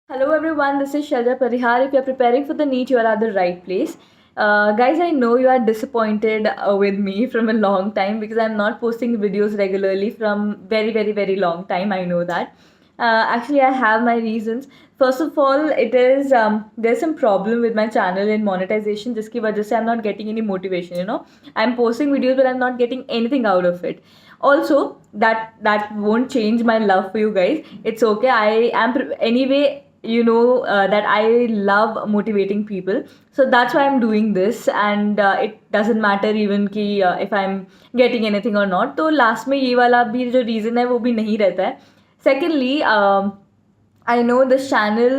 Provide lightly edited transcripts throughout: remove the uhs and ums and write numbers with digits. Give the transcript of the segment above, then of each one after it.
Hello everyone, this is Shalja Parihar. If you're preparing for the NEET, you are at the right place. Guys, I know you are disappointed with me from a long time because I'm not posting videos regularly from very long time. I know that. Actually, I have my reasons. First of all, it is there's some problem with my channel in monetization. जिसकी वजह से I'm not getting any motivation. I'm posting videos but I'm not getting anything out of it. Also, that won't change my love for you guys. It's okay. I am anyway. That I love motivating people, so that's why I'm doing this, and it doesn't matter even कि if I'm getting anything or not. तो last में ये वाला भी जो reason है वो भी नहीं रहता है. Secondly, I know this channel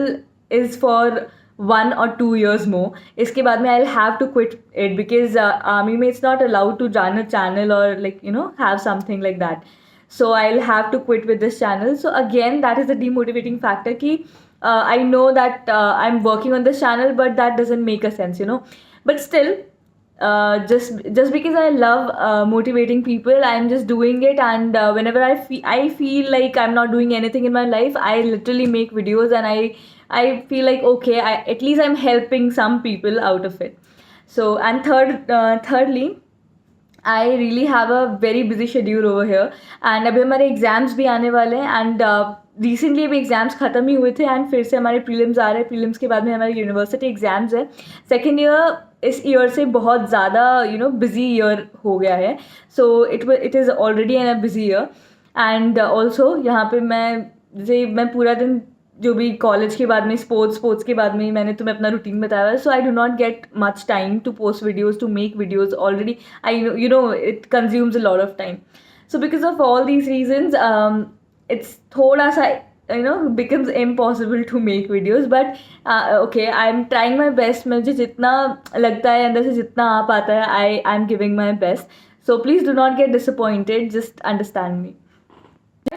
is for 1 or 2 years more. इसके बाद में I'll have to quit it because army में it's not allowed to run a channel or have something like that. So I'll have to quit with this channel. So again, that is the demotivating factor कि I know that I'm working on this channel, but that doesn't make a sense. But still, just because I love motivating people, I'm just doing it. And whenever I feel like I'm not doing anything in my life, I literally make videos, and I feel like okay, at least I'm helping some people out of it. So, and thirdly, I really have a very busy schedule over here, and अभी हमारे exams भी आने वाले हैं, and recently अभी exams ख़त्म ही हुए थे, एंड फिर से हमारे प्रीलिम्स आ रहे हैं. प्रीलिम्स के बाद में हमारे यूनिवर्सिटी एग्ज़ाम्स है. सेकेंड ईयर इस ईयर से बहुत ज़्यादा बिज़ी ईयर हो गया है. So it is already an a busy year, and also यहाँ पे मैं पूरा दिन जो भी कॉलेज के बाद में स्पोर्ट्स के बाद में मैंने तुम्हें अपना रूटीन बताया है. So I do not get much time to post videos, to make videos. Already I know it consumes a lot of time. So because of all these reasons it's थोड़ा सा becomes impossible to make videos, but okay, I'm trying my best. मुझे जितना लगता है अंदर से जितना आ पाता है, I'm giving my best. So please do not get disappointed, just understand me.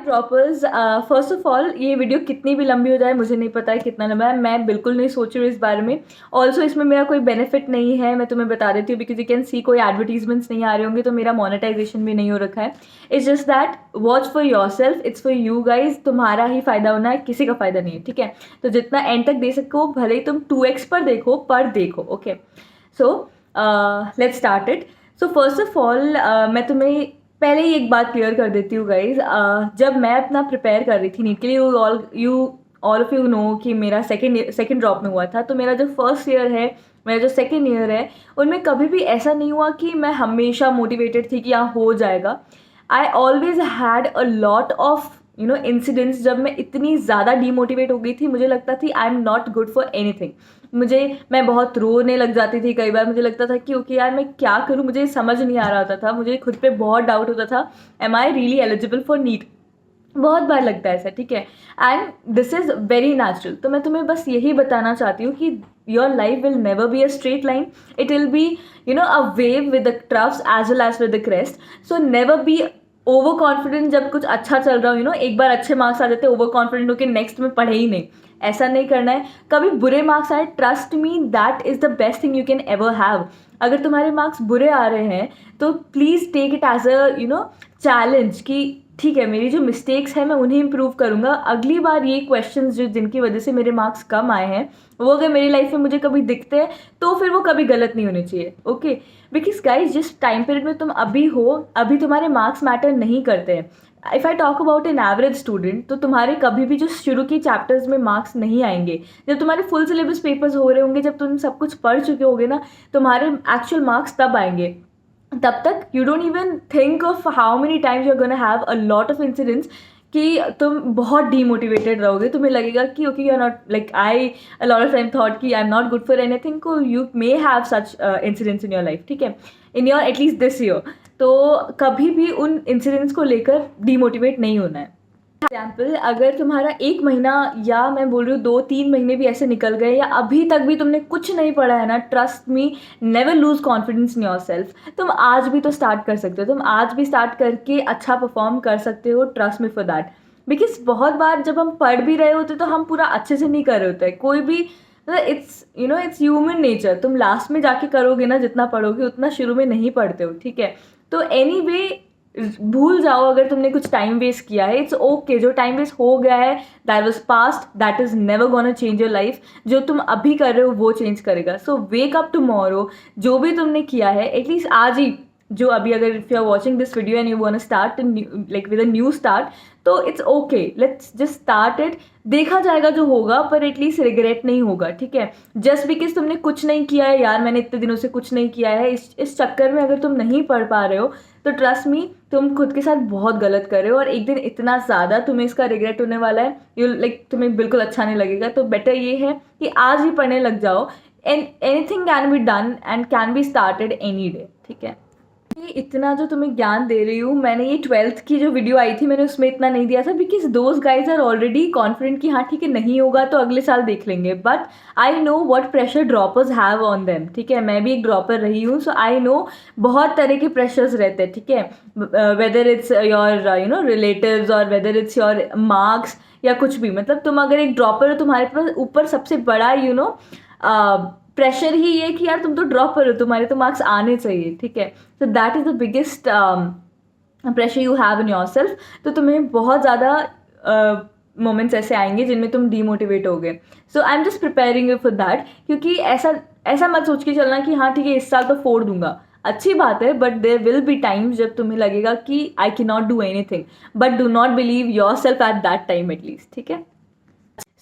Droppers, first of all ये वीडियो कितनी भी लंबी हो जाए, मुझे नहीं पता है कितना लंबा है. मैं बिल्कुल नहीं सोच रही हूँ इस बारे में. ऑल्सो इसमें मेरा कोई बेनिफिट नहीं है, मैं तुम्हें बता देती हूँ, बिकॉज यू कैन सी कोई एडवर्टीजमेंट्स नहीं आ रहे होंगे, तो मेरा मोनेटाइजेशन भी नहीं हो रखा है. It's just that watch for your self, it's for you guys. तुम्हारा ही फ़ायदा होना है, किसी का फ़ायदा नहीं है, ठीक है. तो जितना एंड तक दे सको, भले ही तुम 2x पर देखो. Okay, so let's start it. So first of all मैं तुम्हें पहले ही एक बात क्लियर कर देती हूँ गाइज. जब मैं अपना प्रिपेयर कर रही थी नीट के लिए, ऑल ऑफ यू नो कि मेरा सेकेंड ड्रॉप में हुआ था. तो मेरा जो फर्स्ट ईयर है, मेरा जो सेकेंड ईयर है, उनमें कभी भी ऐसा नहीं हुआ कि मैं हमेशा मोटिवेटेड थी कि हाँ हो जाएगा. I always had a lot of incidents जब मैं इतनी ज़्यादा डीमोटिवेट हो गई थी. मुझे लगता थी आई am not good for anything. मैं बहुत रोने लग जाती थी. कई बार मुझे लगता था कि ओके यार, मैं क्या करूँ, मुझे समझ नहीं आ रहा होता था. मुझे खुद पे बहुत डाउट होता था, am I really eligible for NEET. बहुत बार लगता है ऐसा, ठीक है. And this is very natural. तो मैं तुम्हें बस यही बताना चाहती हूँ कि your life will never be a straight line. It will be a wave with the troughs as well as with the crest. So never be over confident. जब कुछ अच्छा चल रहा हो, एक बार अच्छे मार्क्स आ जाते हैं, ओवर कॉन्फिडेंट होकर नेक्स्ट में पढ़े ही नहीं. ऐसा नहीं करना है. कभी बुरे मार्क्स आए, trust me, that is the best thing you can ever have. अगर तुम्हारे मार्क्स बुरे आ रहे हैं तो please take it as a challenge कि ठीक है, मेरी जो मिस्टेक्स हैं मैं उन्हें इम्प्रूव करूँगा. अगली बार ये क्वेश्चंस जो जिनकी वजह से मेरे मार्क्स कम आए हैं, वो अगर मेरी लाइफ में मुझे कभी दिखते हैं तो फिर वो कभी गलत नहीं होने चाहिए. ओके, बिकॉज गाइज जिस टाइम पीरियड में तुम अभी हो, अभी तुम्हारे मार्क्स मैटर नहीं करते हैं. If I talk about an average student, तो तुम्हारे कभी भी जो शुरू की चैप्टर्स में मार्क्स नहीं आएंगे. जब तुम्हारे फुल सिलेबस पेपर्स हो रहे होंगे, जब तुम सब कुछ पढ़ चुके होगे ना, तुम्हारे एक्चुअल मार्क्स तब आएंगे. तब तक you don't even think of how many times you are gonna have a lot of incidents कि तुम बहुत डीमोटिवेटेड रहोगे. तुम्हें लगेगा कि okay you are not like I a lot of time thought कि I am not good for anything. को you may have such incidents in your life, ठीक है, in your at least this year. तो कभी भी उन इंसिडेंट्स को लेकर डीमोटिवेट नहीं होना है. एग्जाम्पल, अगर तुम्हारा 1 महीना या मैं बोल रही हूँ 2-3 महीने भी ऐसे निकल गए, या अभी तक भी तुमने कुछ नहीं पढ़ा है ना, trust me, never lose confidence in your self. तुम आज भी तो स्टार्ट कर सकते हो. तुम आज भी स्टार्ट करके अच्छा परफॉर्म कर सकते हो. Trust me for that. Because बहुत बार जब हम पढ़ भी रहे होते तो हम पूरा अच्छे से नहीं कर रहे होते. कोई भी इट्स इट्स ह्यूमन नेचर. तुम लास्ट में जाके करोगे ना, जितना पढ़ोगे उतना शुरू में नहीं पढ़ते हो, ठीक है. तो एनी वे भूल जाओ अगर तुमने कुछ टाइम वेस्ट किया है, इट्स ओके। जो टाइम वेस्ट हो गया है that was past, that is never gonna change your life. जो तुम अभी कर रहे हो वो चेंज करेगा। सो वेक अप टुमारो, जो भी तुमने किया है एटलीस्ट आज ही, जो अभी अगर if you are watching this video and you want to start like with a new start, तो it's okay, let's just start it. देखा जाएगा जो होगा, पर एटलीस्ट रिग्रेट नहीं होगा, ठीक है। जस्ट बिकॉज तुमने कुछ नहीं किया है, यार मैंने इतने दिनों से कुछ नहीं किया है, इस चक्कर में अगर तुम नहीं पढ़ पा रहे हो तो ट्रस्ट मी तुम खुद के साथ बहुत गलत कर रहे हो, और एक दिन इतना ज़्यादा तुम्हें इसका रिग्रेट होने वाला है, यू लाइक तुम्हें बिल्कुल अच्छा नहीं लगेगा। तो बेटर ये है कि आज ही पढ़ने लग जाओ, and anything can be done and can be started any day, ठीक है। ये इतना जो तुम्हें ज्ञान दे रही हूँ, मैंने ये 12th की जो वीडियो आई थी मैंने उसमें इतना नहीं दिया था, because those guys are already confident कि हाँ ठीक है नहीं होगा तो अगले साल देख लेंगे। But I know what pressure droppers have on them, ठीक है। मैं भी एक ड्रॉपर रही हूँ, सो आई नो बहुत तरह के प्रेशर्स रहते हैं, ठीक है। Whether it's your you know relatives और वेदर इट्स योर मार्क्स या कुछ भी, मतलब तुम अगर एक ड्रॉपर हो तुम्हारे पास ऊपर सबसे बड़ा यू नो प्रेशर ही ये कि यार तुम तो ड्रॉपर हो, तुम्हारे तो मार्क्स आने चाहिए, ठीक है। So that is the biggest pressure you have in your self. तो तुम्हें बहुत ज़्यादा मोमेंट्स ऐसे आएंगे जिनमें तुम डीमोटिवेट होगे। So I am just preparing you for that, क्योंकि ऐसा मत सोच के चलना कि हाँ ठीक है इस साल तो फोड़ दूंगा, अच्छी बात है, but there will be times जब तुम्हें लगेगा कि I can not do anything, but do not believe yourself at that time at least, ठीक है।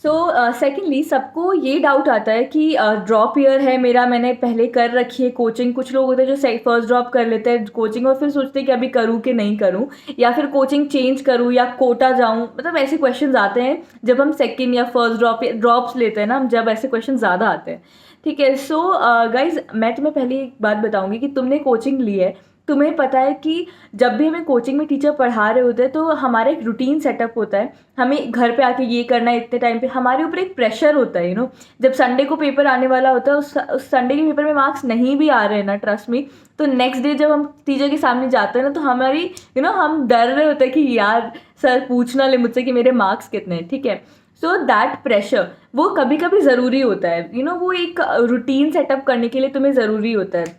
सो सेकेंडली सबको ये डाउट आता है कि ड्रॉप ईयर है मेरा, मैंने पहले कर रखी है कोचिंग। कुछ लोग होते हैं जो फर्स्ट ड्रॉप कर लेते हैं कोचिंग और फिर सोचते हैं कि अभी करूँ कि नहीं करूँ, या फिर कोचिंग चेंज करूँ या कोटा जाऊँ, मतलब ऐसे क्वेश्चंस आते हैं जब हम सेकेंड या फर्स्ट ड्रॉप्स लेते हैं ना, जब ऐसे क्वेश्चन ज़्यादा आते हैं, ठीक है। सो गाइज मैं तुम्हें पहले एक बात बताऊँगी कि तुमने कोचिंग ली है, तुम्हें पता है कि जब भी हमें कोचिंग में टीचर पढ़ा रहे होते हैं तो हमारा एक रूटीन सेटअप होता है, हमें घर पे आके ये करना है इतने टाइम पे, हमारे ऊपर एक प्रेशर होता है, यू नो। जब संडे को पेपर आने वाला होता है, उस संडे के पेपर में मार्क्स नहीं भी आ रहे हैं ना, ट्रस्ट मी, तो नेक्स्ट डे जब हम टीचर के सामने जाते हैं ना, तो हमारी यू नो हम डर रहे होते हैं कि यार सर पूछ ना ले मुझसे कि मेरे मार्क्स कितने हैं, ठीक है। सो दैट प्रेशर वो कभी कभी ज़रूरी होता है, यू नो, वो एक रूटीन सेटअप करने के लिए तुम्हें ज़रूरी होता है।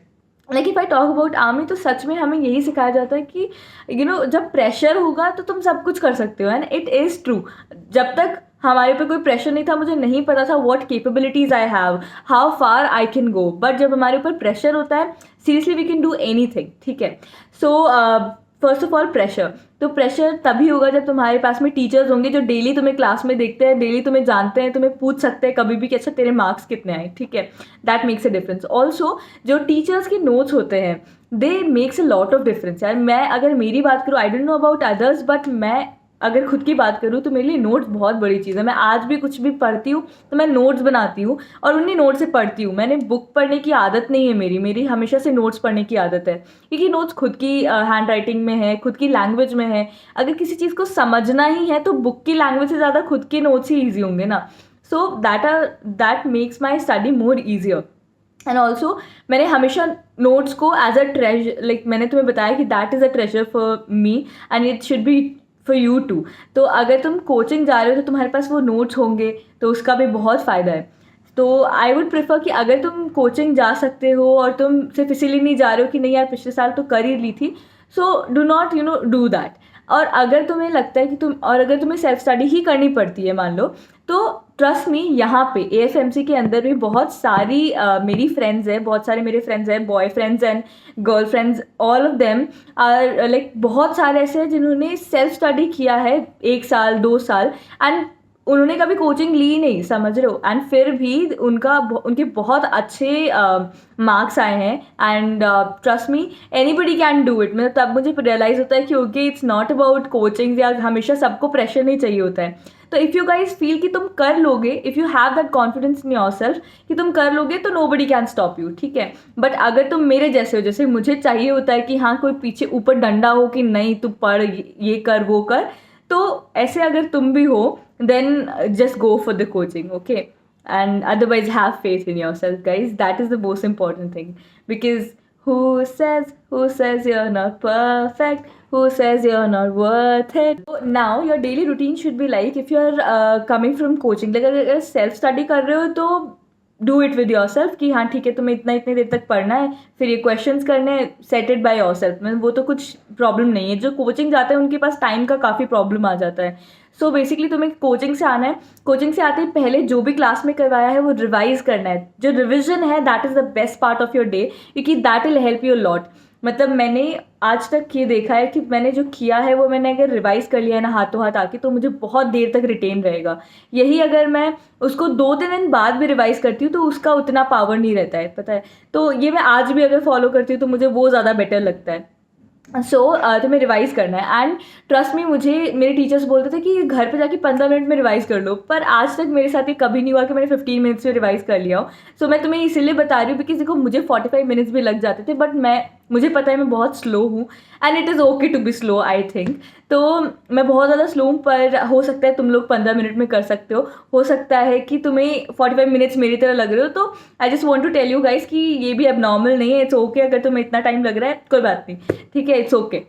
Like if I talk about army, तो सच में हमें यही सिखाया जाता है कि यू नो जब प्रेशर होगा तो तुम सब कुछ कर सकते हो, एंड इट इज़ ट्रू। जब तक हमारे पे कोई प्रेशर नहीं था, मुझे नहीं पता था what capabilities I have, how far I can go, but जब हमारे ऊपर प्रेशर होता है seriously we can do anything, ठीक है। So first of all pressure, तो प्रेशर तभी होगा जब तुम्हारे पास में टीचर्स होंगे जो डेली तुम्हें क्लास में देखते हैं, डेली तुम्हें जानते हैं, तुम्हें पूछ सकते हैं कभी भी कि अच्छा तेरे मार्क्स कितने आए, ठीक है। That makes a difference. Also जो टीचर्स के नोट्स होते हैं दे makes a lot of difference. यार मैं अगर मेरी बात करूँ, I don't know about others, but मैं अगर खुद की बात करूँ तो मेरे लिए नोट्स बहुत बड़ी चीज़ है। मैं आज भी कुछ भी पढ़ती हूँ तो मैं नोट्स बनाती हूँ और उन्हीं नोट्स से पढ़ती हूँ। मैंने बुक पढ़ने की आदत नहीं है, मेरी हमेशा से नोट्स पढ़ने की आदत है, क्योंकि नोट्स खुद की हैंड राइटिंग में है, खुद की लैंग्वेज में है। अगर किसी चीज़ को समझना ही है तो बुक की लैंग्वेज से ज़्यादा खुद के नोट्स ही ईजी होंगे ना। So that makes my study more easier. And also मैंने हमेशा नोट्स को एज अ ट्रेजर, लाइक मैंने तुम्हें बताया कि that is a treasure for me and it should be for you too. तो अगर तुम कोचिंग जा रहे हो तो तुम्हारे पास वो नोट्स होंगे तो उसका भी बहुत फ़ायदा है। तो आई वुड प्रेफर कि अगर तुम कोचिंग जा सकते हो और तुम सिर्फ इसीलिए नहीं जा रहे हो कि नहीं यार पिछले साल तो कर ही ली थी, so do not you know do that. और अगर तुम्हें लगता है कि अगर तुम्हें सेल्फ स्टडी ही करनी पड़ती है मान लो, तो ट्रस्ट मी यहाँ पे AFMC के अंदर भी बहुत सारी मेरी फ्रेंड्स हैं, बहुत सारे मेरे फ्रेंड्स हैं, boy friends and girl friends, all of them are like बहुत सारे ऐसे हैं जिन्होंने सेल्फ स्टडी किया है 1 साल 2 साल एंड उन्होंने कभी कोचिंग ली नहीं, समझ रहे हो, एंड फिर भी उनके बहुत अच्छे मार्क्स आए हैं। And trust me anybody can do it. मतलब तब मुझे रियलाइज़ होता है कि okay it's not about coaching, या हमेशा सबको प्रेशर नहीं चाहिए होता है। तो इफ़ यू गाइज फील कि तुम कर लोगे, if you have that confidence in your self कि तुम कर लोगे, तो नोबडी कैन स्टॉप यू, ठीक है। बट अगर तुम मेरे जैसे हो, जैसे मुझे चाहिए होता है कि हाँ कोई पीछे ऊपर डंडा हो कि नहीं तू पढ़, ये कर वो कर, तो ऐसे अगर तुम भी हो then just go for the coaching, okay? And otherwise have faith in yourself, guys. That is the most important thing, because who says you're not perfect, who says you're not worth it? So now your daily routine should be like, if you're coming from coaching, like अगर self study कर रहे हो तो do it with your self कि हाँ ठीक है तुम्हें इतनी देर तक पढ़ना है, फिर ये क्वेश्चंस करने हैं, set it by your self. मतलब वो तो कुछ प्रॉब्लम नहीं है। जो कोचिंग जाते हैं उनके पास टाइम का काफ़ी प्रॉब्लम आ जाता है। सो बेसिकली तुम्हें कोचिंग से आना है, कोचिंग से आते ही पहले जो भी क्लास में करवाया है वो रिवाइज करना है। जो रिविजन है that is the best part of your day, क्योंकि that will help you lot. मतलब मैंने आज तक ये देखा है कि मैंने जो किया है वो मैंने अगर रिवाइज कर लिया है ना हाथों हाथ आके, तो मुझे बहुत देर तक रिटेन रहेगा। यही अगर मैं उसको 2-3 दिन बाद भी रिवाइज करती हूँ तो उसका उतना पावर नहीं रहता है, पता है। तो ये मैं आज भी अगर फॉलो करती हूँ तो मुझे वो ज़्यादा बेटर लगता है। तुम्हें रिवाइज करना है। एंड ट्रस्ट मी, मुझे मेरे टीचर्स बोलते थे कि घर पे जाके 15 मिनट में रिवाइज कर लो, पर आज तक मेरे साथ ये कभी नहीं हुआ कि मैंने 15 मिनट्स में रिवाइज कर लिया हो। सो मैं तुम्हें इसीलिए बता रही हूँ बिकॉज देखो मुझे 45 मिनट्स भी लग जाते थे, बट मुझे पता है मैं बहुत स्लो हूँ and it is okay to be slow I think. तो मैं बहुत ज़्यादा स्लो हूँ, पर हो सकता है तुम लोग 15 मिनट में कर सकते हो सकता है कि तुम्हें 45 मिनट्स मेरी तरह लग रहे हो। तो I just want to tell you guys कि ये भी अब नॉर्मल नहीं है, इट्स ओके अगर तुम्हें इतना टाइम लग रहा है, कोई बात नहीं, ठीक है, इट्स ओके।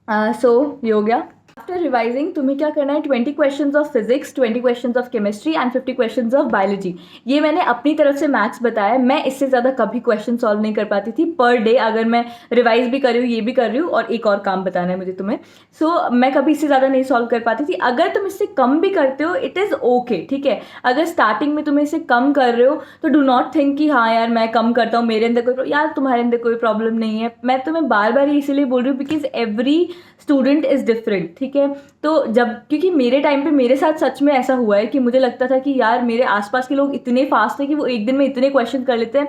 सो ये हो गया। आफ्टर रिवाइजिंग तुम्हें क्या करना है, 20 questions of physics, 20 questions of chemistry and 50 questions of biology. ये मैंने अपनी तरफ से मैथ्स बताया, मैं इससे ज़्यादा कभी क्वेश्चन सॉल्व नहीं कर पाती थी पर डे। अगर मैं रिवाइज भी कर रही हूँ, ये भी कर रही हूँ, और एक और काम बताना है मुझे तुम्हें। सो मैं कभी इससे ज़्यादा नहीं सॉल्व कर पाती थी। अगर तुम इससे कम भी करते हो इट इज़ ओके, ठीक है। अगर स्टार्टिंग में तुम इसे कम कर रहे हो तो डू नॉट थिंक कि हाँ यार मैं कम करता हूँ, मेरे अंदर कोई, यार तुम्हारे अंदर कोई प्रॉब्लम नहीं है। मैं तुम्हें बार बार इसीलिए बोल रही हूँ because every student is different, ठीक है। तो क्योंकि मेरे टाइम पे मेरे साथ सच में ऐसा हुआ है कि मुझे लगता था कि यार मेरे आसपास के लोग इतने फास्ट हैं कि वो एक दिन में इतने क्वेश्चन कर लेते हैं,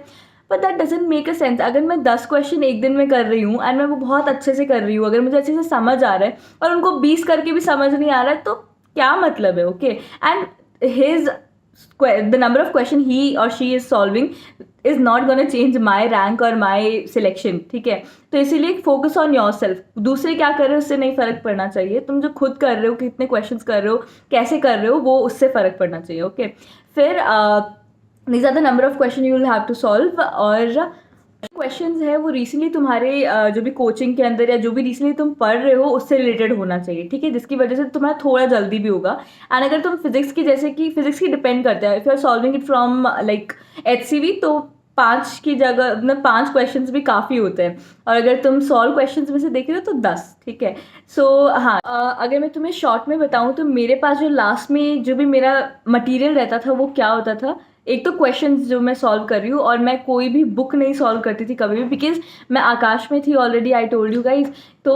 but that doesn't make a sense. अगर मैं 10 क्वेश्चन एक दिन में कर रही हूँ एंड मैं वो बहुत अच्छे से कर रही हूँ, अगर मुझे अच्छे से समझ आ रहा है और उनको 20 करके भी समझ नहीं आ रहा है, तो क्या मतलब है, okay. And his the number of question he or she is solving is not gonna change my rank or my selection, ठीक है। तो इसीलिए फोकस ऑन योर सेल्फ, दूसरे क्या कर रहे हो उससे नहीं फर्क पड़ना चाहिए। तुम जो खुद कर रहे हो, कितने क्वेश्चंस कर रहे हो, कैसे कर रहे हो, वो उससे फर्क पड़ना चाहिए, ओके। फिर these are the number of question you will have to solve। और क्वेश्चंस है वो रिसेंटली तुम्हारे जो भी कोचिंग के अंदर या जो भी रिसेंटली तुम पढ़ रहे हो उससे रिलेटेड होना चाहिए, ठीक है, जिसकी वजह से तुम्हारा थोड़ा जल्दी भी होगा। एंड अगर तुम फिजिक्स की, जैसे कि फिजिक्स की डिपेंड करता है, if you are solving it from like HCV, तो 5 की जगह मतलब 5 क्वेश्चंस भी काफ़ी होते हैं, और अगर तुम सॉल्व क्वेश्चंस में से देख रहे हो तो 10, ठीक है। सो हाँ, अगर मैं तुम्हें शॉर्ट में बताऊँ तो मेरे पास जो लास्ट में जो भी मेरा मटेरियल रहता था वो क्या होता था, एक तो क्वेश्चंस जो मैं सॉल्व कर रही हूँ, और मैं कोई भी बुक नहीं सॉल्व करती थी कभी भी, बिकॉज मैं आकाश में थी already, I told you guys. तो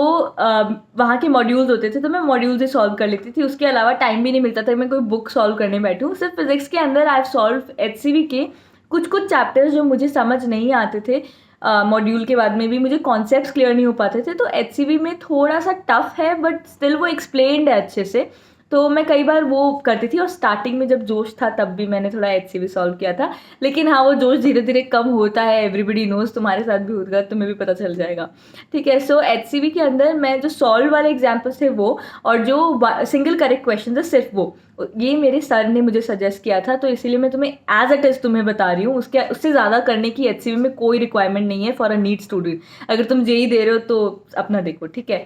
वहाँ के मॉड्यूल्स होते थे तो मैं मॉड्यूल्स ही सॉल्व कर लेती थी, उसके अलावा टाइम भी नहीं मिलता था मैं कोई बुक सॉल्व करने बैठी हूँ। सिर्फ फिजिक्स के अंदर आई हैव सॉल्व HCV के कुछ चैप्टर्स जो मुझे समझ नहीं आते थे, मॉड्यूल के बाद में भी मुझे कॉन्सेप्ट्स क्लियर नहीं हो पाते थे। तो HCV में थोड़ा सा टफ है, बट स्टिल वो एक्सप्लेन्ड है अच्छे से, तो मैं कई बार वो करती थी। और स्टार्टिंग में जब जोश था तब भी मैंने थोड़ा HCV सॉल्व किया था, लेकिन हाँ वो जोश धीरे धीरे कम होता है, एवरीबडी नोज, तुम्हारे साथ भी होगा, तुम्हें भी पता चल जाएगा, ठीक है। सो HCV के अंदर मैं जो सॉल्व वाले एग्जाम्पल्स थे वो, और जो सिंगल करेक्ट क्वेश्चन थे सिर्फ वो, ये मेरे सर ने मुझे सजेस्ट किया था, तो इसीलिए मैं तुम्हें एज अ टेस्ट तुम्हें बता रही हूँ। उससे ज़्यादा करने की HCV में कोई रिक्वायरमेंट नहीं है फॉर अ नीट स्टूडेंट। अगर तुम JEE दे रहे हो तो अपना देखो, ठीक है।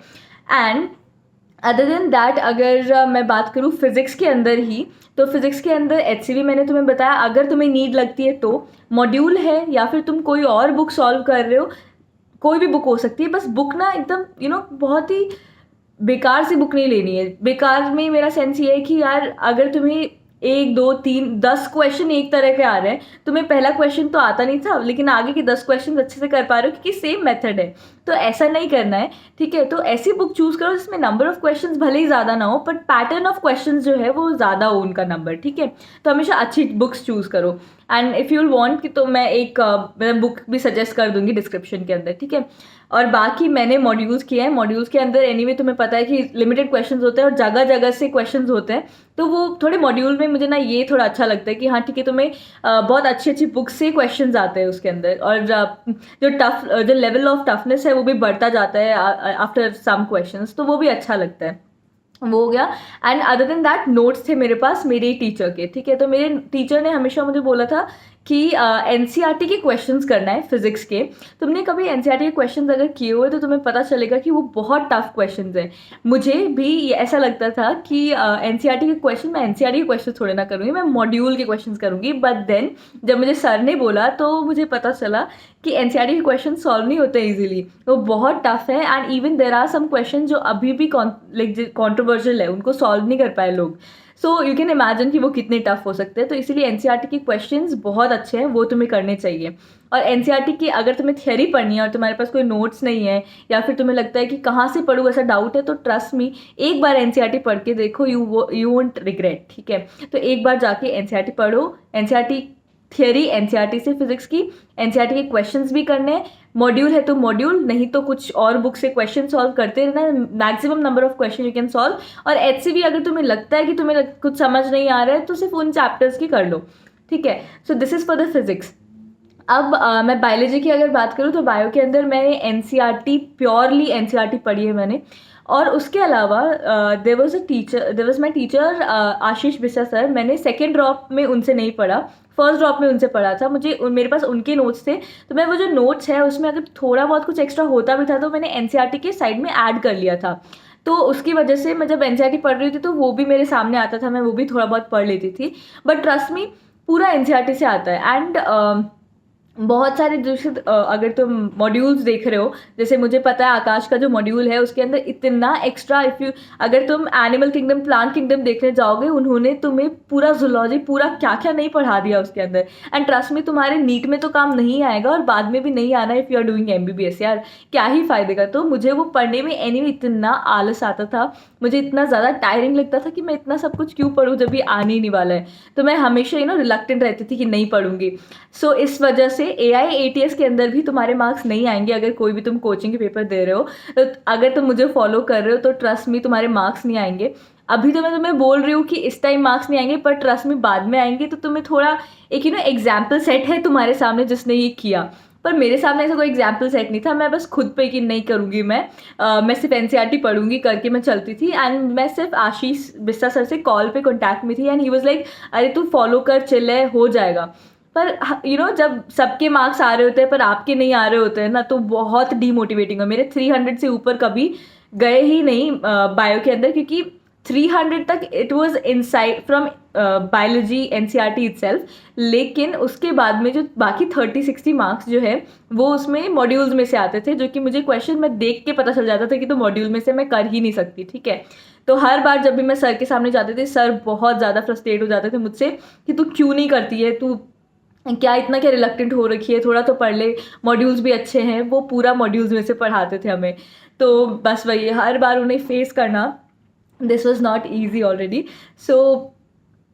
एंड अदर देन दैट, अगर मैं बात करूँ फिजिक्स के अंदर ही, तो फिजिक्स के अंदर HCV मैंने तुम्हें बताया, अगर तुम्हें नीड लगती है तो मॉड्यूल है, या फिर तुम कोई और बुक सॉल्व कर रहे हो, कोई भी बुक हो सकती है, बस बुक ना एकदम बहुत ही बेकार सी बुक नहीं लेनी है। बेकार में मेरा सेंस ये है कि यार अगर तुम्हें 1 2 3 10 क्वेश्चन एक तरह के आ रहे हैं, तुम्हें पहला क्वेश्चन तो आता नहीं था लेकिन आगे के 10 क्वेश्चन अच्छे से कर पा रहे हो क्योंकि सेम मेथड है, तो ऐसा नहीं करना है, ठीक है। तो ऐसी बुक चूज करो जिसमें नंबर ऑफ क्वेश्चंस भले ही ज़्यादा ना हो, बट पैटर्न ऑफ क्वेश्चंस जो है वो ज़्यादा हो उनका नंबर, ठीक है। तो हमेशा अच्छी बुक्स चूज करो। एंड इफ़ यू वांट कि तो मैं एक बुक भी सजेस्ट कर दूंगी डिस्क्रिप्शन के अंदर, ठीक है। और बाकी मैंने मॉड्यूल्स किए हैं, मॉड्यूल्स के अंदर एनीवे तुम्हें पता है कि लिमिटेड क्वेश्चंस होते हैं और जगह जगह से क्वेश्चंस होते हैं, तो वो थोड़े मॉड्यूल में मुझे ना ये थोड़ा अच्छा लगता है कि हाँ ठीक है, तुम्हें बहुत अच्छी अच्छी बुक्स से क्वेश्चंस आते हैं उसके अंदर, और जो लेवल ऑफ टफनेस है वो भी बढ़ता जाता है आफ्टर सम क्वेश्चंस, तो वो भी अच्छा लगता है। वो हो गया। And other than that notes थे मेरे पास मेरे टीचर के, ठीक है। तो मेरे टीचर ने हमेशा मुझे बोला था कि एनसीईआरटी के क्वेश्चंस करना है फिजिक्स के। तुमने कभी एनसीईआरटी के क्वेश्चंस अगर किए हुए तो तुम्हें पता चलेगा कि वो बहुत टफ क्वेश्चंस हैं। मुझे भी ऐसा लगता था कि एनसीईआरटी के क्वेश्चन, मैं एनसीईआरटी के क्वेश्चन थोड़े ना करूँगी, मैं मॉड्यूल के क्वेश्चंस करूँगी। बट देन जब मुझे सर ने बोला तो मुझे पता चला कि एनसीईआरटी के क्वेश्चन सॉल्व नहीं होते इजीली, वो बहुत टफ है। And even there are some question जो अभी भी लाइक कॉन्ट्रोवर्शियल है, उनको सॉल्व नहीं कर पाए लोग। सो यू कैन इमेजिन कि वो कितने टफ हो सकते हैं। तो इसीलिए एनसीईआरटी के क्वेश्चंस बहुत अच्छे हैं, वो तुम्हें करने चाहिए। और एनसीईआरटी की अगर तुम्हें थियरी पढ़नी है और तुम्हारे पास कोई नोट्स नहीं है, या फिर तुम्हें लगता है कि कहाँ से पढ़ूँ ऐसा डाउट है, तो ट्रस्ट मी, एक बार एनसीईआरटी पढ़ के देखो, यू वोंट रिग्रेट। ठीक है, तो एक बार जाके एनसीईआरटी पढ़ो, एनसीईआरटी थियरी, एनसीईआरटी से फिजिक्स की, एनसीईआरटी के क्वेश्चंस भी करने हैं। मॉड्यूल है तो मॉड्यूल, नहीं तो कुछ और बुक से क्वेश्चन सॉल्व करते रहना, maximum number of question you can solve. और एचसीवी अगर तुम्हें लगता है कि तुम्हें कुछ समझ नहीं आ रहा है तो सिर्फ उन चैप्टर्स की कर लो। ठीक है, so this is for the physics. अब मैं बायोलॉजी की अगर बात करूँ तो बायो के अंदर मैंने एनसीईआरटी, प्योरली एनसीईआरटी पढ़ी है मैंने। और उसके अलावा there was my teacher Ashish Bissa sir. मैंने सेकेंड ड्रॉप में उनसे नहीं पढ़ा, फर्स्ट ड्रॉप में उनसे पढ़ा था। मेरे पास उनके नोट्स थे, तो मैं वो जो नोट्स है उसमें अगर थोड़ा बहुत कुछ एक्स्ट्रा होता भी था तो मैंने एनसीईआरटी के साइड में ऐड कर लिया था। तो उसकी वजह से मैं जब एनसीईआरटी पढ़ रही थी तो वो भी मेरे सामने आता था, मैं वो भी थोड़ा बहुत पढ़ लेती थी। बट ट्रस्ट मी, पूरा एनसीईआरटी से आता है। एंड बहुत सारे जैसे अगर तुम मॉड्यूल्स देख रहे हो, जैसे मुझे पता है आकाश का जो मॉड्यूल है उसके अंदर इतना एक्स्ट्रा, अगर तुम एनिमल किंगडम, प्लांट किंगडम देखने जाओगे, उन्होंने तुम्हें पूरा जूलॉजी, पूरा क्या क्या नहीं पढ़ा दिया उसके अंदर। एंड ट्रस्ट में तुम्हारे नीट में तो काम नहीं आएगा और बाद में भी नहीं आना if you are doing MBBS. यार क्या ही फायदे का। तो मुझे वो पढ़ने में एनीवे इतना आलस आता था, मुझे इतना ज़्यादा टायरिंग लगता था कि मैं इतना सब कुछ क्यों पढ़ूँ जब ये आने ही नहीं वाला है। तो मैं हमेशा रिलक्टेंट रहती थी कि नहीं पढ़ूंगी। सो इस वजह से AIATS के अंदर भी तुम्हारे मार्क्स नहीं आएंगे अगर कोई भी तुम कोचिंग के पेपर दे रहे हो। तो अगर तुम मुझे फॉलो कर रहे हो तो ट्रस्ट मी, तुम्हारे मार्क्स नहीं आएंगे। अभी तो मैं तुम्हें बोल रही हूँ कि इस टाइम मार्क्स नहीं आएंगे, पर ट्रस्ट मी बाद में आएंगे। तो तुम्हें थोड़ा एक एग्जाम्पल सेट है तुम्हारे सामने जिसने ये किया, पर मेरे सामने ऐसा कोई एग्जाम्पल सेट नहीं था। मैं बस खुद पे कि नहीं करूँगी, मैं सिर्फ एनसीईआरटी पढ़ूंगी करके मैं चलती थी। एंड मैं सिर्फ आशीष बिस्सा सर से कॉल पे कॉन्टैक्ट में थी एंड ही वाज लाइक, अरे तू फॉलो कर, चिल है, हो जाएगा। पर जब सबके मार्क्स आ रहे होते हैं पर आपके नहीं आ रहे होते हैं ना, तो बहुत डीमोटिवेटिंग है। मेरे 300 से ऊपर कभी गए ही नहीं बायो के अंदर, क्योंकि 300 तक it was inside from biology NCERT itself. लेकिन उसके बाद में जो बाकी 30-60 मार्क्स जो है वो उसमें मॉड्यूल्स में से आते थे, जो कि मुझे क्वेश्चन में देख के पता चल जाता था कि तो मॉड्यूल में से मैं कर ही नहीं सकती। ठीक है, तो हर बार जब भी मैं सर के सामने जाती थी, सर बहुत ज़्यादा फ्रस्ट्रेट हो जाते थे मुझसे कि तू क्यों नहीं करती है, तू क्या इतना क्या रिलक्टेंट हो रखी है, थोड़ा तो पढ़ ले, मॉड्यूल्स भी अच्छे हैं। वो पूरा मॉड्यूल्स में से पढ़ाते थे हमें। तो बस वही, हर बार उन्हें फेस करना, this was not easy already. So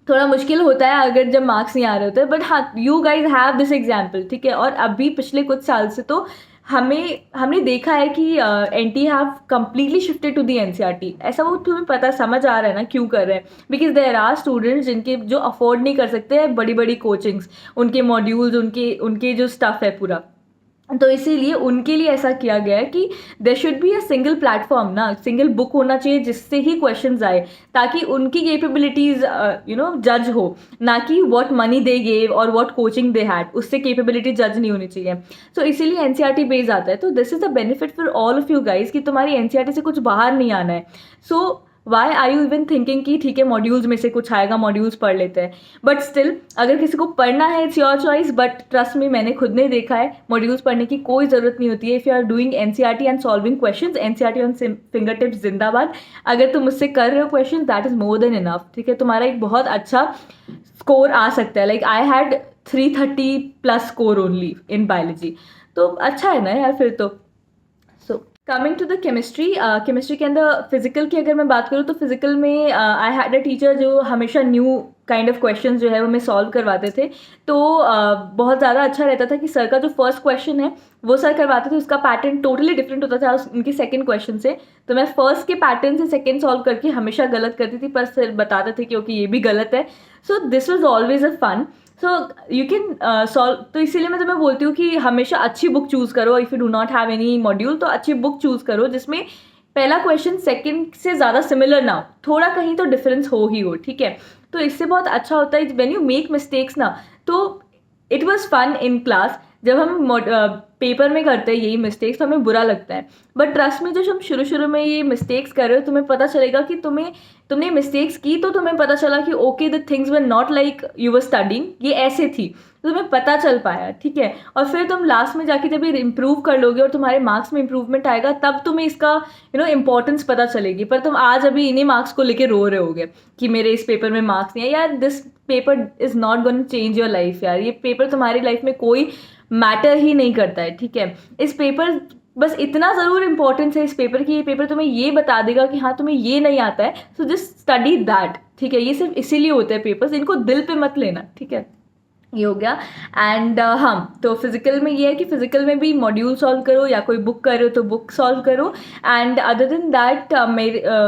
थोड़ा मुश्किल होता है अगर जब मार्क्स नहीं आ रहे होते हैं। बट हाँ, you guys have this example. ठीक है, और अभी पिछले कुछ साल से तो हमने देखा है कि NT have completely shifted to the NCERT। ऐसा वो तुम्हें पता समझ आ रहा है ना क्यों कर रहे हैं? बिकॉज देयर आर स्टूडेंट्स जिनके जो अफोर्ड नहीं कर सकते हैं बड़ी बड़ी कोचिंग्स, उनके मॉड्यूल्स, उनके जो स्टफ है पूरा, तो इसीलिए उनके लिए ऐसा किया गया है कि there should be a single platform ना, सिंगल बुक होना चाहिए जिससे ही क्वेश्चंस आए, ताकि उनकी कैपेबिलिटीज जज हो, ना कि व्हाट मनी दे गेव और व्हाट कोचिंग दे हैड, उससे कैपेबिलिटी जज नहीं होनी चाहिए। सो इसीलिए एनसीईआरटी बेस्ड आता है। तो this is the benefit for all of you guys कि तुम्हारी एनसीईआरटी से कुछ बाहर नहीं आना है। So why are you even thinking कि ठीक है मॉड्यूल्स में से कुछ आएगा, मॉड्यूल्स पढ़ लेते हैं। बट स्टिल अगर किसी को पढ़ना है, it's your choice. But trust me, मैंने खुद ने देखा है मॉड्यूल्स पढ़ने की कोई ज़रूरत नहीं होती है। If you are doing NCERT and solving questions, NCERT on finger tips जिंदाबाद। अगर तुम मुझसे कर रहे हो question, that is more than enough. ठीक है, तुम्हारा एक बहुत अच्छा स्कोर आ सकता है। Like I had 330+ score only in biology, तो अच्छा है ना यार फिर तो। Coming to the chemistry, chemistry के अंदर फिजिकल की अगर मैं बात करूँ तो फिजिकल में आई हैड अ टीचर जो हमेशा न्यू काइंड ऑफ क्वेश्चन जो है वो हमें सॉल्व करवाते थे। तो बहुत ज़्यादा अच्छा रहता था कि सर का जो फर्स्ट क्वेश्चन है वो सर करवाते थे, उसका पैटर्न टोटली डिफरेंट होता था उनके सेकंड क्वेश्चन से। तो मैं फर्स्ट के पैटर्न से सेकंड सॉल्व करके हमेशा गलत करती थी, पर सर बताते थे कि ओके ये भी गलत है। So this was always a fun. So you can solve. तो इसीलिए मैं तुम्हें बोलती हूँ कि हमेशा अच्छी बुक चूज़ करो। If you do not have any module तो अच्छी बुक चूज़ करो जिसमें पहला क्वेश्चन सेकंड से ज़्यादा सिमिलर ना हो, थोड़ा कहीं तो डिफरेंस हो ही हो। ठीक है, तो इससे बहुत अच्छा होता है व्हेन यू मेक मिस्टेक्स ना, तो it was fun in class. जब हम पेपर में करते हैं यही मिस्टेक्स तो हमें बुरा लगता है, बट ट्रस्ट में जो हम शुरू शुरू में ये मिस्टेक्स कर रहे हो तुम्हें पता चलेगा कि तुमने मिस्टेक्स की तो तुम्हें पता चला कि okay the things were not like you were studying, ये ऐसे थी, तो तुम्हें पता चल पाया, ठीक है। और फिर तुम लास्ट में जाके जब ये इम्प्रूव कर लोगे और तुम्हारे मार्क्स में इम्प्रूवमेंट आएगा तब तुम्हें इसका इंपॉर्टेंस पता चलेगी। पर तुम आज अभी इन्हीं मार्क्स को लेके रो रहे होगे कि मेरे इस पेपर में मार्क्स नहीं है। यार this paper is not going to change your life यार, ये पेपर तुम्हारी लाइफ में कोई मैटर ही नहीं करता है, ठीक है। इस पेपर बस इतना ज़रूर इंपॉर्टेंस है इस पेपर की, ये पेपर तुम्हें ये बता देगा कि हाँ तुम्हें ये नहीं आता है, सो जस्ट स्टडी दैट, ठीक है। ये सिर्फ इसीलिए होते हैं पेपर्स, इनको दिल पे मत लेना, ठीक है। ये हो गया। एंड हाँ, तो फिजिकल में ये है कि फिजिकल में भी मॉड्यूल सॉल्व करो या कोई बुक कर रहे हो तो बुक सॉल्व करो। एंड अदर देन दैट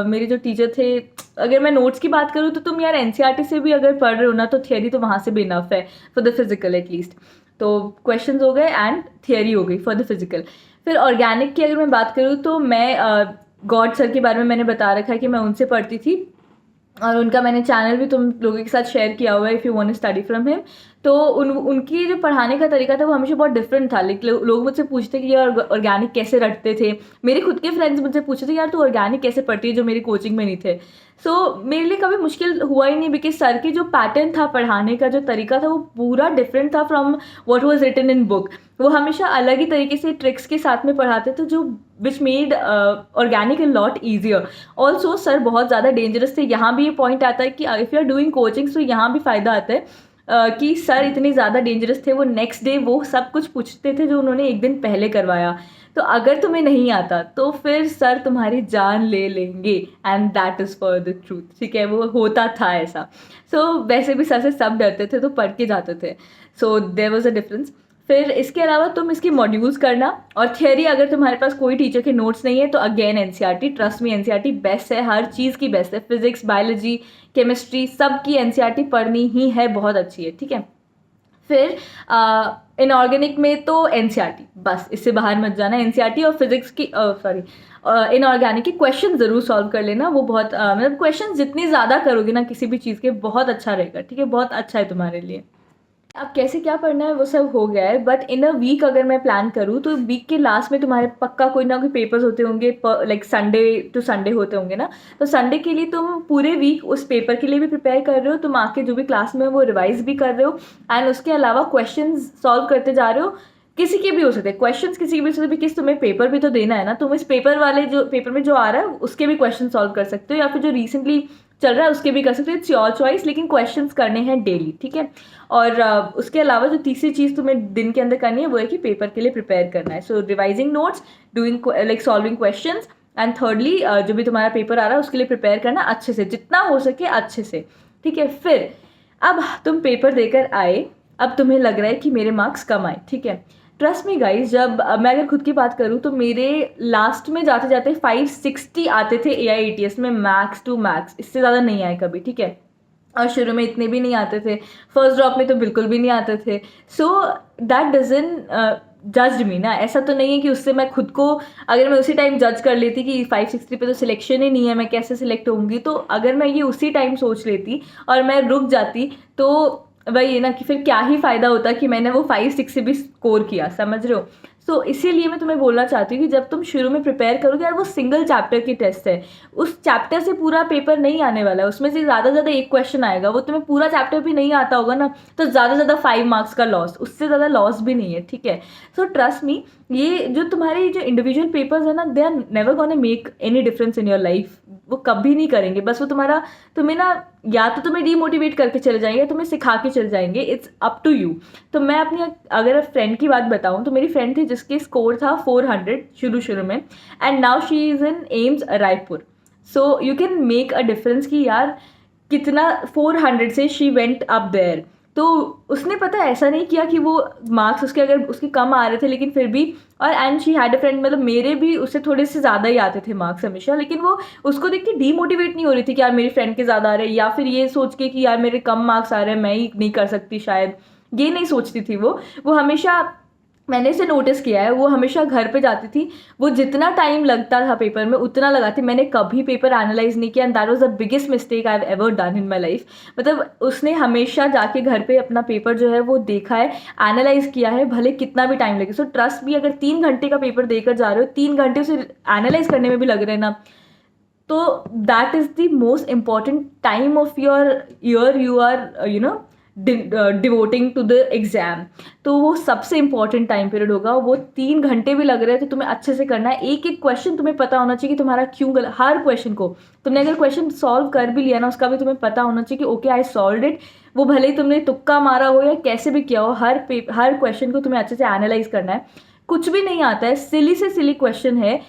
मेरे जो टीचर थे, अगर मैं नोट्स की बात करूँ तो तुम यार एनसीईआरटी से भी अगर पढ़ रहे हो ना तो थियरी तो वहाँ से भी इनफ है फॉर द फिजिकल एटलीस्ट। तो क्वेश्चंस हो गए एंड थियरी हो गई फॉर द फिजिकल। फिर ऑर्गेनिक की अगर मैं बात करूँ तो मैं गॉड सर के बारे में मैंने बता रखा है कि मैं उनसे पढ़ती थी और उनका मैंने चैनल भी तुम लोगों के साथ शेयर किया हुआ है if you want to study from him. तो उनकी जो पढ़ाने का तरीका था वो हमेशा बहुत डिफरेंट था। लेकिन लोग मुझसे पूछते कि यार ऑर्गेनिक कैसे रटते थे, मेरे खुद के फ्रेंड्स मुझसे पूछते थे यार तू ऑर्गेनिक कैसे पढ़ती है जो मेरी कोचिंग में नहीं थे। सो मेरे लिए कभी मुश्किल हुआ ही नहीं बिकॉज सर की जो पैटर्न था पढ़ाने का जो तरीका था वो पूरा डिफरेंट था from what was written in book. वो हमेशा अलग ही तरीके से ट्रिक्स के साथ में पढ़ाते थे जो which made organic a lot easier. Also sir बहुत ज़्यादा डेंजरस थे। यहाँ भी ये पॉइंट आता है कि if you are doing coaching तो यहाँ भी फ़ायदा आता है कि सर इतने ज़्यादा डेंजरस थे, वो नेक्स्ट डे वो सब कुछ पूछते थे जो उन्होंने एक दिन पहले करवाया। तो अगर तुम्हें नहीं आता तो फिर सर तुम्हारी जान ले लेंगे and that is for the truth, ठीक है। वो होता था ऐसा। सो वैसे भी सर से सब डरते थे तो पढ़ के जाते थे। So there was a difference. फिर इसके अलावा तुम इसकी मॉड्यूल्स करना और थियरी अगर तुम्हारे पास कोई टीचर के नोट्स नहीं है तो again NCERT, trust me NCERT best है, हर चीज़ की बेस्ट है। फिजिक्स, बायोलॉजी, केमिस्ट्री सब की एनसीईआरटी पढ़नी ही है, बहुत अच्छी है, ठीक है। फिर इनऑर्गेनिक में तो एनसीईआरटी बस, इससे बाहर मत जाना। एनसीईआरटी और फिजिक्स की इनऑर्गेनिक के क्वेश्चन ज़रूर सॉल्व कर लेना। वो बहुत मतलब क्वेश्चन जितनी ज़्यादा करोगे ना किसी भी चीज़ के बहुत अच्छा रहेगा, ठीक है, बहुत अच्छा है तुम्हारे लिए। अब कैसे क्या पढ़ना है वो सब हो गया है, बट इन अ वीक अगर मैं प्लान करूँ तो वीक के लास्ट में तुम्हारे पक्का कोई ना कोई पेपर्स होते होंगे, लाइक संडे टू संडे होते होंगे ना। तो संडे के लिए तुम पूरे वीक उस पेपर के लिए भी प्रिपेयर कर रहे हो, तुम आके जो भी क्लास में वो रिवाइज भी कर रहे हो एंड उसके अलावा क्वेश्चन सॉल्व करते जा रहे हो। किसी के भी हो सकते हैं क्वेश्चंस, किसी के भी हो सकते हैं, तुम्हें पेपर भी तो देना है ना। तुम इस पेपर वाले जो पेपर में जो आ रहा है उसके भी क्वेश्चन सॉल्व कर सकते हो या फिर जो रिसेंटली चल रहा है उसके भी कर सकते हो। इट्स योर चॉइस, लेकिन क्वेश्चंस करने हैं डेली, ठीक है। और उसके अलावा जो तीसरी चीज़ तुम्हें दिन के अंदर करनी है वो है कि पेपर के लिए प्रिपेयर करना है। सो revising notes, doing like solving questions and thirdly जो भी तुम्हारा पेपर आ रहा है उसके लिए प्रिपेयर करना अच्छे से, जितना हो सके अच्छे से, ठीक है। फिर अब तुम पेपर देकर आए, अब तुम्हें लग रहा है कि मेरे मार्क्स कम आए, ठीक है। ट्रस्ट मी गाइज, जब मैं अगर खुद की बात करूँ तो मेरे लास्ट में जाते जाते 560 आते थे AIATS में, मैक्स टू मैक्स, इससे ज़्यादा नहीं आए कभी, ठीक है। और शुरू में इतने भी नहीं आते थे, फर्स्ट ड्रॉप में तो बिल्कुल भी नहीं आते थे। सो दैट डजंट जज मी ना। ऐसा तो नहीं है कि उससे मैं खुद को, अगर मैं उसी टाइम जज कर लेती कि 560 पे तो सिलेक्शन ही नहीं है, मैं कैसे सिलेक्ट होंगी, तो अगर मैं ये उसी टाइम सोच लेती और मैं रुक जाती तो वही है ना कि फिर क्या ही फ़ायदा होता कि मैंने वो 5-6 से भी स्कोर किया, समझ रहे हो। सो इसीलिए मैं तुम्हें बोलना चाहती हूँ कि जब तुम शुरू में प्रिपेयर करोगे यार, वो सिंगल चैप्टर की टेस्ट है, उस चैप्टर से पूरा पेपर नहीं आने वाला है, उसमें से ज़्यादा से ज़्यादा एक क्वेश्चन आएगा, वो तुम्हें पूरा चैप्टर भी नहीं आता होगा ना, तो ज़्यादा से ज़्यादा 5 मार्क्स का लॉस, उससे ज़्यादा लॉस भी नहीं है, ठीक है। सो ट्रस्ट मी, ये जो तुम्हारे जो इंडिविजुअल पेपर्स है ना, they are never gonna make any difference in your life, वो कभी नहीं करेंगे। बस वो तुम्हें ना या तो तुम्हें डीमोटिवेट करके चले जाएंगे, तुम्हें सिखा के चले जाएंगे, इट्स अप टू यू। तो मैं अपनी अगर फ्रेंड की बात बताऊं तो मेरी फ्रेंड थी जिसके स्कोर था 400 शुरू में and now she is in AIIMS Raipur. So you can make a difference कि यार कितना 400 से शी वेंट अप देयर। तो उसने पता ऐसा नहीं किया कि वो मार्क्स उसके अगर उसके कम आ रहे थे लेकिन फिर भी, और and she had a friend, मतलब मेरे भी उससे थोड़े से ज़्यादा ही आते थे मार्क्स हमेशा, लेकिन वो उसको देख के डीमोटिवेट नहीं हो रही थी कि यार मेरी फ्रेंड के ज़्यादा आ रहे हैं, या फिर ये सोच के कि यार मेरे कम मार्क्स आ रहे हैं मैं ही नहीं कर सकती शायद, ये नहीं सोचती थी वो हमेशा मैंने इसे नोटिस किया है, वो हमेशा घर पे जाती थी, वो जितना टाइम लगता था पेपर में उतना लगाती, मैंने कभी पेपर एनालाइज नहीं किया, and that was the biggest mistake I have ever done in my life. मतलब उसने हमेशा जाके घर पे अपना पेपर जो है वो देखा है, एनालाइज किया है, भले कितना भी टाइम लगे। सो ट्रस्ट भी, अगर 3 घंटे का पेपर देकर जा रहे हो, 3 घंटे उसे एनालाइज करने में भी लग रहे हैं ना, तो that is the most important time of your year you are devoting to the exam. तो वो सबसे इंपॉर्टेंट टाइम पीरियड होगा, वो 3 घंटे भी लग रहे हैं तो तुम्हें अच्छे से करना है। एक एक क्वेश्चन तुम्हें पता होना चाहिए कि तुम्हारा क्यों गलत, हर क्वेश्चन को तुमने अगर क्वेश्चन सॉल्व कर भी लिया ना, उसका भी तुम्हें पता होना चाहिए कि ओके आई सॉल्व इट। वो भले ही तुमने तुक्का मारा हो या कैसे भी किया हो, हर क्वेश्चन को तुम्हें अच्छे से एनालाइज करना है। कुछ भी नहीं आता है, सिली से सिली क्वेश्चन है,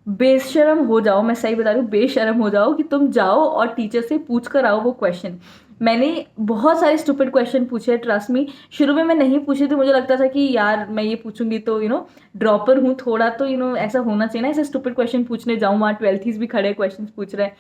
बेशरम हो जाओ, मैं सही बता रही हूँ, बेशरम हो जाओ कि तुम जाओ और टीचर से पूछ कर आओ वो क्वेश्चन। मैंने बहुत सारे स्टूपिड क्वेश्चन पूछे, ट्रस्ट मी। शुरू में मैं नहीं पूछी थी, मुझे लगता था कि यार मैं ये पूछूंगी तो ड्रॉपर हूँ थोड़ा, तो ऐसा होना चाहिए ना, ऐसे स्टूपिड क्वेश्चन पूछने जाऊँ, वहाँ 12th भी खड़े क्वेश्चन पूछ रहे हैं।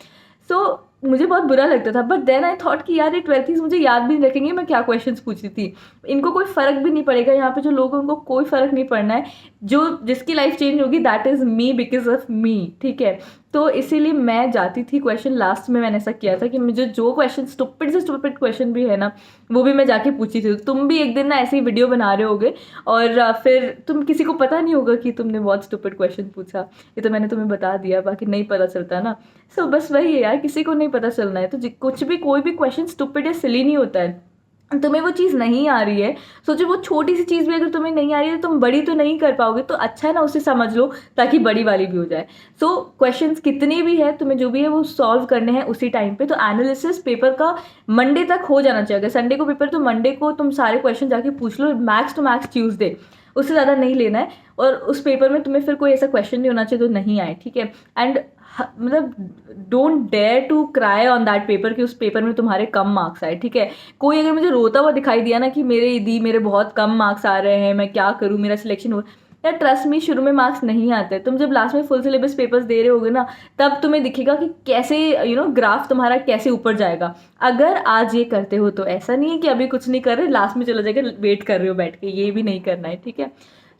सो मुझे बहुत बुरा लगता था, बट देन आई थॉट कि यार ये 12th मुझे याद भी नहीं रखेंगे मैं क्या क्वेश्चंस पूछ रही थी, इनको कोई फ़र्क भी नहीं पड़ेगा, यहाँ पे जो लोग हैं उनको कोई फ़र्क नहीं पड़ना है, जो जिसकी लाइफ चेंज होगी that is me because of me, ठीक है। तो इसीलिए मैं जाती थी क्वेश्चन लास्ट में, मैंने ऐसा किया था कि मुझे जो क्वेश्चन स्टूपिड से स्टूपिड क्वेश्चन भी है ना, वो भी मैं जाके पूछी थी। तुम भी एक दिन ना ऐसे ही वीडियो बना रहे होगे और फिर तुम किसी को पता नहीं होगा कि तुमने बहुत स्टूपिड क्वेश्चन पूछा, ये तो मैंने तुम्हें बता दिया, बाकी नहीं पता चलता ना। सो बस वही है यार, किसी को नहीं पता चलना है, तो कुछ भी कोई भी क्वेश्चन स्टूपिड या सिली नहीं होता है। तुम्हें वो चीज़ नहीं आ रही है, सोचो वो छोटी सी चीज़ भी अगर तुम्हें नहीं आ रही है तो तुम बड़ी तो नहीं कर पाओगे, तो अच्छा है ना उसे समझ लो ताकि बड़ी वाली भी हो जाए। सो क्वेश्चंस कितने भी है, तुम्हें जो भी है वो सॉल्व करने हैं उसी टाइम पे। तो एनालिसिस पेपर का मंडे तक हो जाना चाहिए, अगर संडे को पेपर तो मंडे को तुम सारे क्वेश्चन जाके पूछ लो, मैक्स टू मैक्स ट्यूसडे, उससे ज़्यादा नहीं लेना है। और उस पेपर में तुम्हें फिर कोई ऐसा क्वेश्चन नहीं होना चाहिए तो नहीं आए, ठीक है। एंड मतलब don't dare to cry on that paper कि उस पेपर में तुम्हारे कम मार्क्स आए, ठीक है। कोई अगर मुझे रोता हुआ दिखाई दिया ना कि मेरे बहुत कम मार्क्स आ रहे हैं, मैं क्या करूँ, मेरा सिलेक्शन हो, यार ट्रस्ट मी, शुरू में मार्क्स नहीं आते, तुम जब लास्ट में फुल सिलेबस पेपर्स दे रहे होगे ना, तब तुम्हें दिखेगा कि कैसे ग्राफ तुम्हारा कैसे ऊपर जाएगा। अगर आज ये करते हो तो ऐसा नहीं है कि अभी कुछ नहीं कर रहे, लास्ट में चला जाएगा, वेट कर रहे हो बैठ के, ये भी नहीं करना है, ठीक है।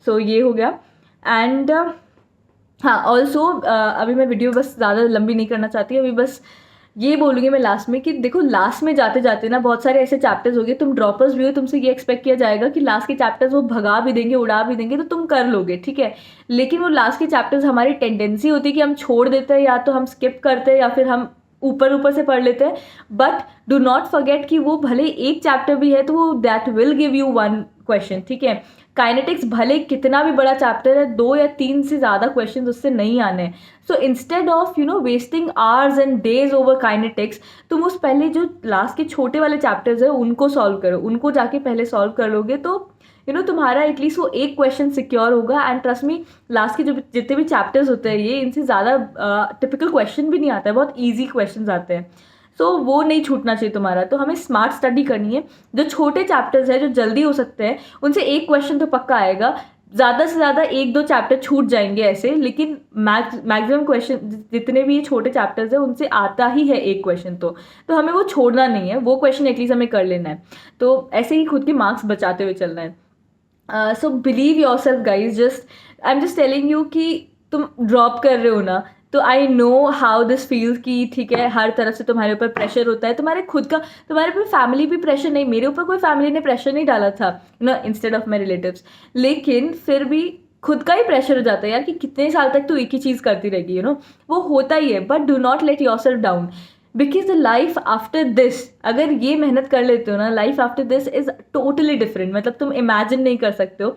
सो ये हो गया। एंड हाँ, ऑल्सो अभी मैं वीडियो बस ज़्यादा लंबी नहीं करना चाहती, अभी बस ये बोलूँगी मैं लास्ट में कि देखो, लास्ट में जाते जाते ना बहुत सारे ऐसे चैप्टर्स हो गए, तुम ड्रॉपर्स भी हो, तुमसे ये एक्सपेक्ट किया जाएगा कि लास्ट के चैप्टर्स वो भगा भी देंगे, उड़ा भी देंगे, तो तुम कर लोगे, ठीक है। लेकिन वो लास्ट के चैप्टर्स, हमारी टेंडेंसी होती है कि हम छोड़ देते हैं, या तो हम स्किप करते हैं या फिर हम ऊपर ऊपर से पढ़ लेते हैं। बट डू नॉट फॉरगेट कि वो भले एक चैप्टर भी है तो वो that will give you one question, ठीक है। काइनेटिक्स भले कितना भी बड़ा चैप्टर है, 2 या 3 से ज़्यादा क्वेश्चन उससे नहीं आने। So instead of wasting hours and days over kinetics, तुम उस पहले जो लास्ट के छोटे वाले चैप्टर्स है उनको सॉल्व करो, उनको जाके पहले सॉल्व कर लोगे तो तुम्हारा एटलीस्ट वो एक क्वेश्चन सिक्योर होगा। एंड ट्रस्ट मी, लास्ट के जो जितने भी चैप्टर्स होते हैं ये, इनसे ज़्यादा टिपिकल क्वेश्चन भी नहीं आता है, बहुत ईजी क्वेश्चन आते हैं। सो वो नहीं छूटना चाहिए तुम्हारा। तो हमें स्मार्ट स्टडी करनी है, जो छोटे चैप्टर्स हैं जो जल्दी हो सकते हैं उनसे एक क्वेश्चन तो पक्का आएगा, ज़्यादा से ज़्यादा 1-2 चैप्टर छूट जाएंगे ऐसे, लेकिन मैक्सिमम क्वेश्चन जितने भी ये छोटे चैप्टर्स हैं उनसे आता ही है एक क्वेश्चन, तो हमें वो छोड़ना नहीं है, वो क्वेश्चन एटलीस्ट हमें कर लेना है। तो ऐसे ही खुद के मार्क्स बचाते हुए चलना है। So believe your self guys, I am just telling you कि तुम ड्रॉप कर रहे हो ना, तो I know how this feels की, ठीक है, हर तरफ से तुम्हारे ऊपर प्रेशर होता है, तुम्हारे खुद का, तुम्हारे ऊपर फैमिली भी प्रेशर, नहीं मेरे ऊपर कोई फैमिली ने प्रेशर नहीं डाला था इंस्टेड ऑफ माई रिलेटिव्स, लेकिन फिर भी खुद का ही प्रेशर हो जाता है यार कि कितने साल तक तू एक ही चीज़ करती रहेगी, वो होता ही है। But do not let your self down, because the life after this, अगर ये मेहनत कर लेते हो ना, life after this is totally different, मतलब तुम इमेजिन नहीं कर सकते हो।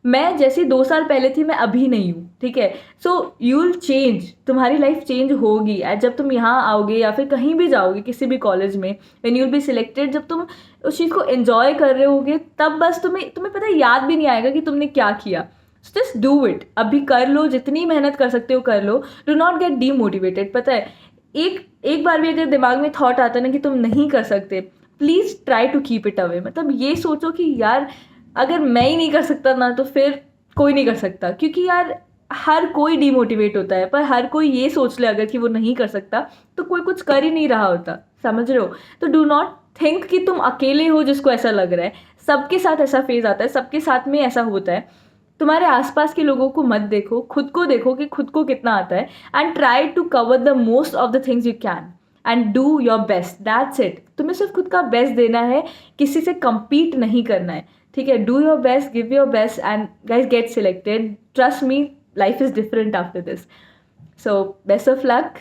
मैं जैसे 2 साल पहले थी, मैं अभी नहीं हूँ, ठीक है। सो यू विल चेंज, तुम्हारी लाइफ चेंज होगी जब तुम यहाँ आओगे या फिर कहीं भी जाओगे किसी भी कॉलेज में, when you will be selected, जब तुम उस चीज़ को एंजॉय कर रहे होगे, तब बस तुम्हें पता है, याद भी नहीं आएगा कि तुमने क्या किया। जस्ट डू इट, अभी कर लो, जितनी मेहनत कर सकते हो कर लो, डू नॉट गेट डीमोटिवेटेड। पता है, एक बार भी अगर दिमाग में थॉट आता ना कि तुम नहीं कर सकते, please try to keep it away. मतलब ये सोचो कि यार अगर मैं ही नहीं कर सकता ना, तो फिर कोई नहीं कर सकता, क्योंकि यार हर कोई डीमोटिवेट होता है, पर हर कोई ये सोच ले अगर कि वो नहीं कर सकता, तो कोई कुछ कर ही नहीं रहा होता, समझ रहे हो। तो डू नॉट थिंक कि तुम अकेले हो जिसको ऐसा लग रहा है, सबके साथ ऐसा फेज आता है, सबके साथ में ऐसा होता है। तुम्हारे आसपास के लोगों को मत देखो, खुद को देखो कि खुद को कितना आता है, and try to cover the most of the things you can and do your best, that's it. तुम्हें सिर्फ खुद का बेस्ट देना है, किसी से compete नहीं करना है, ठीक है. Do your best, give your best, and guys get selected. Trust me, life is different after this. So best of luck.